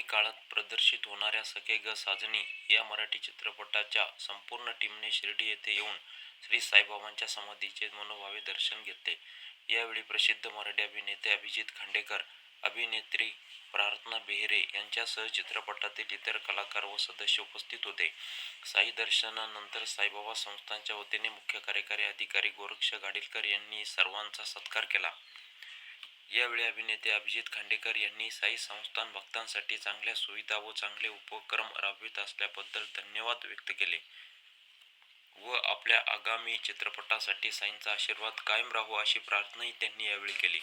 काळात प्रदर्शित होणाऱ्या सखे ग साजणी या मराठी चित्रपटाच्या संपूर्ण टीमने शिर्डी येथे येऊन श्री साईबाबांच्या समाधीचे मनोभावे दर्शन घेतले। यावेळी प्रसिद्ध मराठी अभिनेते अभिजित खांडेकर, अभिनेत्री प्रार्थना बेहरे यांच्यासह चित्रपटातील इतर कलाकार व सदस्य उपस्थित होते। साई दर्शनानंतर साईबाबा संस्थानच्या वतीने मुख्य कार्यकारी अधिकारी गोरक्ष गाडीलकर यांनी सर्वांचा सत्कार केला। यावेळी अभिनेते अभिजित खांडेकर यांनी साई संस्थान भक्तांसाठी चांगल्या सुविधा व चांगले उपक्रम राबवित असल्याबद्दल धन्यवाद व्यक्त केले व आपल्या आगामी चित्रपटासाठी साईंचा आशीर्वाद कायम राहो अशी प्रार्थनाही त्यांनी यावेळी केली।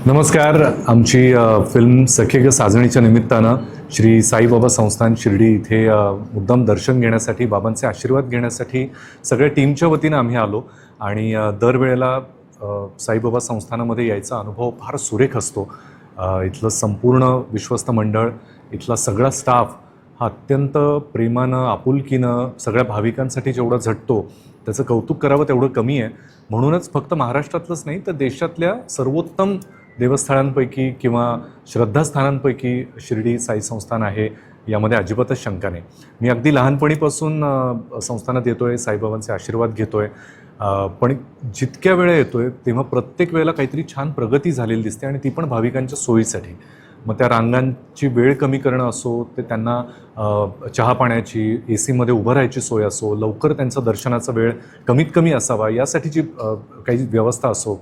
नमस्कार। आमची फिल्म सखे ग साजणीच्या निमित्तानं श्री साईबाबा संस्थान शिर्डी इथे मुद्दाम दर्शन घेण्यासाठी, बाबांचे आशीर्वाद घेण्यासाठी सगळ्या टीमच्या वतीनं आम्ही आलो आणि दरवेळेला साईबाबा संस्थानामध्ये यायचा अनुभव फार सुरेख असतो। इथलं संपूर्ण विश्वस्त मंडळ, इथला सगळा स्टाफ हा अत्यंत प्रेमानं, आपुलकीनं सगळ्या भाविकांसाठी जेवढा झटतो त्याचं कौतुक करावं तेवढं कमी आहे। म्हणूनच फक्त महाराष्ट्रातलंच नाही तर देशातल्या सर्वोत्तम देवस्थळांपैकी किंवा श्रद्धास्थानांपैकी शिर्डी साई संस्थान आहे, यामध्ये अजिबातच शंका नाही। मी अगदी लहानपणीपासून संस्थानात येतो आहे, साईबाबांचे आशीर्वाद घेतो आहे, पण जितक्या वेळा येतो आहे तेव्हा प्रत्येक वेळेला काहीतरी छान प्रगती झालेली दिसते आणि ती पण भाविकांच्या सोयीसाठी। मग त्या रांगांची वेळ कमी करणं असो, ते त्यांना चहा पाण्याची, AC मध्ये उभं राहायची सोय असो, लवकर त्यांचा दर्शनाचा वेळ कमीत कमी असावा यासाठीची काही व्यवस्था असो,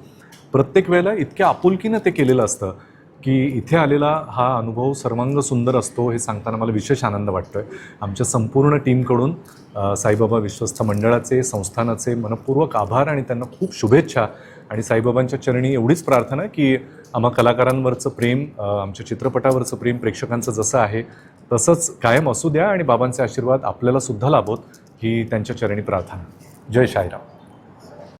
प्रत्येक वेळेला इतक्या आपुलकीनं ते केलेलं असतं की इथे आलेला हा अनुभव सर्वांग सुंदर असतो हे सांगताना मला विशेष आनंद वाटतो आहे। आमच्या संपूर्ण टीमकडून साईबाबा विश्वस्त मंडळाचे, संस्थानाचे मनपूर्वक आभार आणि त्यांना खूप शुभेच्छा। आणि साईबाबांच्या चरणी एवढीच प्रार्थना की आम्हा कलाकारांवरचं प्रेम, आमच्या चित्रपटावरचं प्रेम प्रेक्षकांचं जसं आहे तसंच कायम असू द्या आणि बाबांचे आशीर्वाद आपल्याला सुद्धा लाभोत ही त्यांच्या चरणी प्रार्थना। जय साईराम।